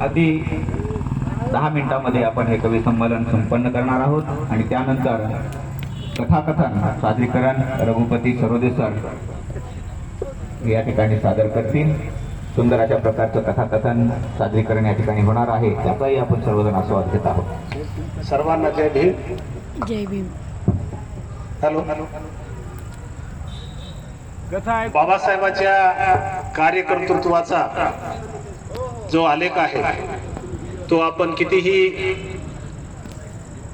अगदी 10 मिनिटांमध्ये आपण हे कवी संमेलन संपन्न करणार आहोत आणि त्यानंतर कथाकथन सादरीकरण रघुपती सरोदे सर या ठिकाणी सादर करतील। सुंदर अशा प्रकारचं कथाकथन सादरीकरण या ठिकाणी होणार आहे, त्याचाही आपण सर्वजण आस्वाद घेत आहोत। सर्वांना जय भीम। जय भीम। हॅलो। बाबासाहेबांच्या कार्यकर्तृत्वाचा जो आलेख आहे तो आपण कितीही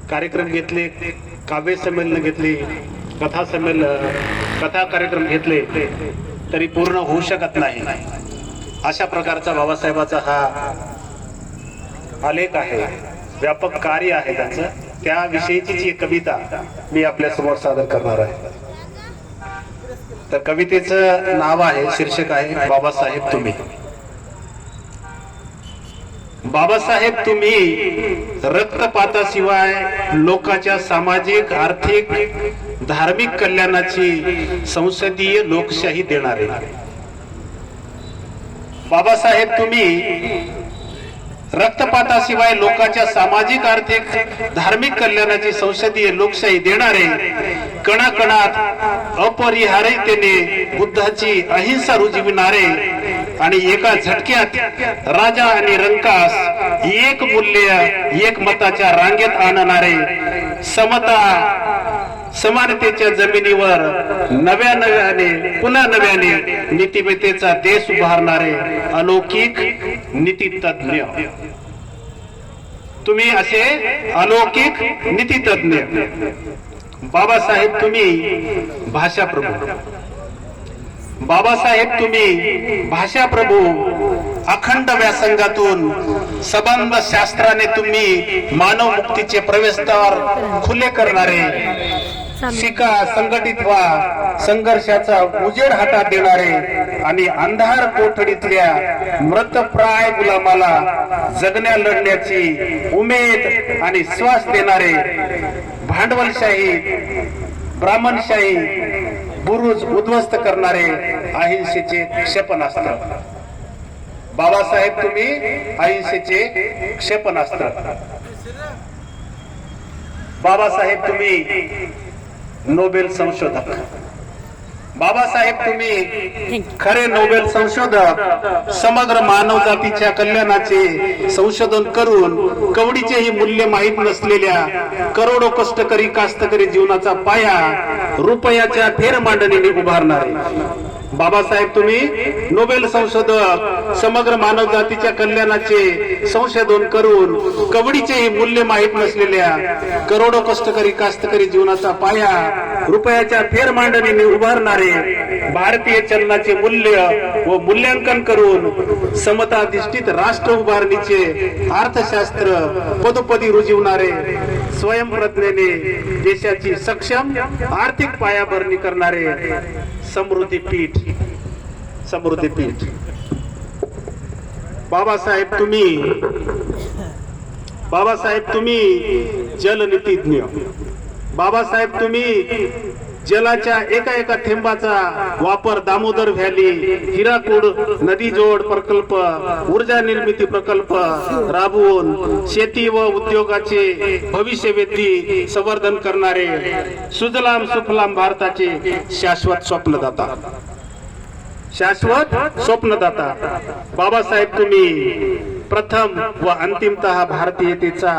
कार्यक्रम घेतले, काव्य संमेलन घेतले, कथा कार्यक्रम घेतले तरी पूर्ण होऊ शकत नाही। अशा प्रकारचा बाबासाहेबाचा हा आलेख आहे, व्यापक कार्य आहे त्यांचं। त्याविषयीची जी कविता मी आपल्या समोर सादर करणार आहे। तर कवितेचं नाव आहे, शीर्षक आहे बाबासाहेब तुम्ही। बाबासाहेब तुम्ही रक्तपाताशिवाय लोकांच्या सामाजिक, आर्थिक, धार्मिक कल्याणाची संसदीय लोकशाही देणारे। बाबासाहेब तुम्ही रक्तपाताशिवाय लोकांच्या सामाजिक, आर्थिक, धार्मिक कल्याणाची संसदीय लोकशाही देणारे, कणाकणात अपरिहार्यतेने बुद्धाची अहिंसा रुजविणारे आणि एका झटक्यात राजा आणि रंकास एक मूल्य एक मताच्या रांगेत आणणारे, समता समानतेच्या जमिनीवर पुन्हा नव्याने नीतिमत्तेचा देश उभारणारे अलौकिक नीतितज्ञ तुम्ही, असे अलौकिक नीतितज्ञ। बाबासाहेब तुम्ही भाषाप्रभू। बाबासाहेब तुम्ही भाषाप्रभू। अखंड व्यासंगातून संबंध शास्त्राने तुम्ही मानव मुक्तीचे प्रवेशद्वार खुले करणारे, शिका, संघटित व्हा, संघर्षाचा उजेड हातात देणारे आणि अंधार कोठडीतल्या मृतप्राय गुलामाला जगण्या लढण्याची उमेद आणि श्वास देणारे, भांडवलशाही, ब्राह्मणशाही, बुरुज उद्ध्वस्त करणारे अहिंसेचे क्षेपणास्त्र। बाबासाहेब तुम्ही अहिंसेचे क्षेपणास्त्र। बाबासाहेब तुम्ही नोबेल संशोधक। बाबासाहेब तुम्ही खरे नोबेल संशोधक। समग्र मानवजातीच्या कल्याणाचे संशोधन करून कवडीचेही मूल्य माहीत नसलेल्या करोडो कष्टकरी कास्तकरी जीवनाचा पाया रुपयाच्या फेरमांडणीने उभारणारे। बाबासाहेब तुम्ही नोबेल संशोधक, समग्र मानवजातीच्या कल्याणाचे संशोधन करून कवडीचेही मूल्य माहीत नसलेल्या करोडो कष्टकरी कास्तकरी जीवनाचा पाया रुपयाच्या फेरमांडणीने उभारणारे, भारतीय चलनाचे मूल्य व मूल्यांकन करून समताधिष्ठित राष्ट्र उभारणीचे अर्थशास्त्र पदोपदी रुजविणारे, स्वयंप्रज्ञेने देशाची सक्षम आर्थिक पायाभरणी करणारे समृद्धीपीठ। बाबासाहेब तुम्ही जलनीतिज्ञ। बाबासाहेब तुम्ही जलाच्या एका थेंबाचा वापर दामोदर व्हॅली, हिराकूड नदी जोड प्रकल्प, ऊर्जा निर्मिती प्रकल्प राबवून शेती व उद्योगाचे भविष्यवेधी संवर्धन करणारे, सुजलाम सुफलाम भारताचे शाश्वत स्वप्नदाता। बाबासाहेब तुम्ही प्रथम व अंतिमतः भारतीयतेचा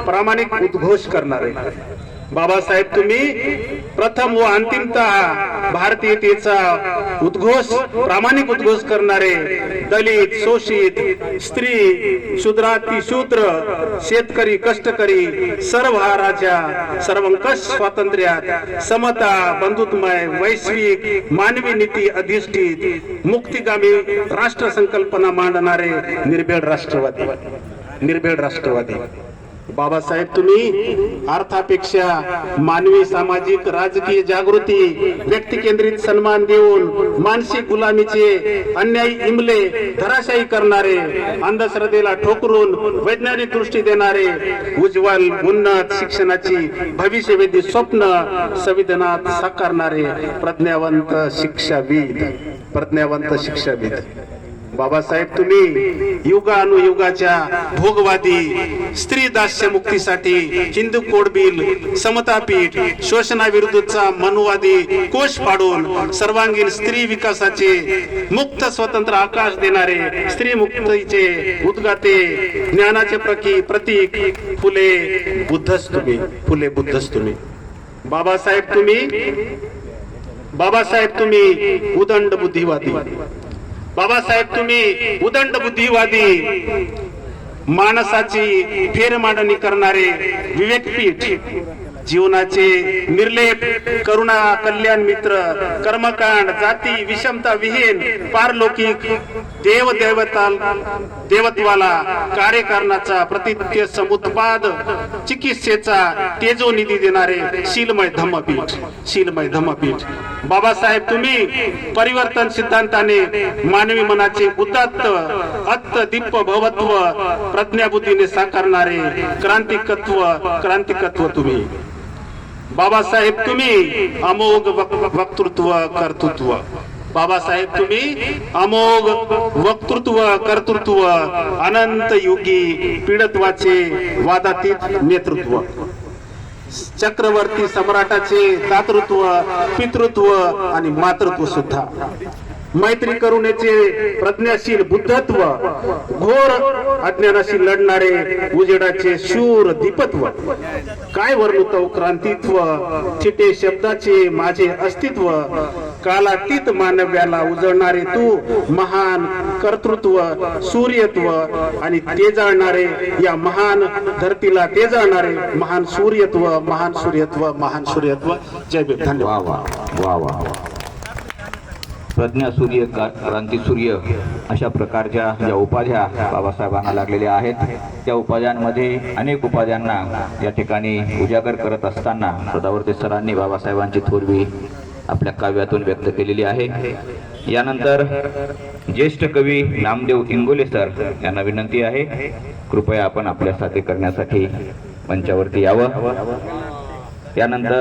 प्रामाणिक उद्घोष करणारे। बाबासाहेब तुम्ही प्रथम व अंतिमतः भारतीयतेचा प्रामाणिक उद्घोष करणारे, दलित, शोषित, स्त्री, शूद्रातिशूद्र, शेतकरी, कष्टकरी, सर्व हा राजा, सर्वंकष स्वातंत्र्यात, समता, बंधुत्वमय, वैश्विक, मानवी नीती अधिष्ठित, मुक्तिगामी राष्ट्र संकल्पना मांडणारे निर्भीड राष्ट्रवादी। बाबासाहेब तुम्ही अर्थापेक्षा मानवी, सामाजिक, राजकीय जागृती, व्यक्ती केंद्रित सन्मान देऊन मानसिक गुलामीचे अन्यायी इमले धराशायी करणारे, अंधश्रद्धेला ठोकरून वैज्ञानिक दृष्टी देणारे, उज्ज्वल उन्नत शिक्षणाची भविष्यवेधी स्वप्न संविधानात साकारणारे प्रज्ञावंत शिक्षाविद। बाबासाहेब तुम्ही युगानुयुगाच्या भोगवादी स्त्री दास्य मुक्तीसाठी हिंदू कोड बिल, समता पीठ, शोषणाविरुद्धचा मनुवादी कोश पाडून सर्वांगीण स्त्री विकासाचे मुक्त स्वतंत्र आकाश देणारे स्त्री मुक्तीचे उद्गाते ज्ञानाचे प्रतीक फुले बुद्धच तुम्ही, फुले बुद्धच तुम्ही. बाबासाहेब तुम्ही उदंड बुद्धिवादी, बाबासाहेब तुम्ही उदंड बुद्धिवादी, माणसाची फेरमांडणी करणारे विवेकपीठ, जीवनाचे निर्लेप, करुणा, कल्याण मित्र, कर्मकांड, जाती विषमता विहीन, पारलौकिक देवत्वाला कार्यकारणाचा प्रतित्य समुत्पाद, चिकित्सेचा तेजोनिधी देणारे शीलमय धम्मपीठ, शीलमय धम्मपीठ. बाबासाहेब तुम्ही परिवर्तन सिद्धांताने मानवी मनाचे उदात्त अत्त दिप्प भवत्व प्रज्ञाबुद्धीने साकारणारे क्रांतिकत्व तुम्ही. बाबासाहेब तुम्ही अमोघ वक्तृत्व कर्तृत्व, बाबासाहेब तुम्ही अमोघ वक्तृत्व कर्तृत्व, अनंत युगी पीडत्वाचे वादातीत नेतृत्व, चक्रवर्ती सम्राटाचे दातृत्व, पितृत्व आणि मातृत्व सुद्धा, मैत्री करुणेचे प्रज्ञाशील बुद्धत्व, घोर अज्ञानाशी लढणारे उजेडाचे शूर दीपत्व, काय वर्णुतव क्रांतित्व, छिटे शब्दाचे माझे अस्तित्व, कालातीत मानव्याला उजळणारे तू महान कर्तृत्व, सूर्यत्व आणि ते जाणणारे या महान धरतीला ते जाणणारे महान सूर्यत्व, महान सूर्यत्व, महान सूर्यत्व. जय भीम. धन्यवाद. वा वा वा वा. प्रज्ञा सूर्य, क्रांती सूर्य अशा प्रकारच्या ज्या उपाध्या बाबासाहेबांना लागलेल्या आहेत, त्या उपाध्यांमध्ये अनेक उपाध्यांना या ठिकाणी उजागर करत असताना सदावर्ते सरांनी बाबासाहेबांची थोरवी आपल्या काव्यातून व्यक्त केलेली आहे. यानंतर ज्येष्ठ कवी नामदेव इंगोले सर यांना विनंती आहे, कृपया आपण आपल्या साथी करण्यासाठी मंचावरती यावं. त्यानंतर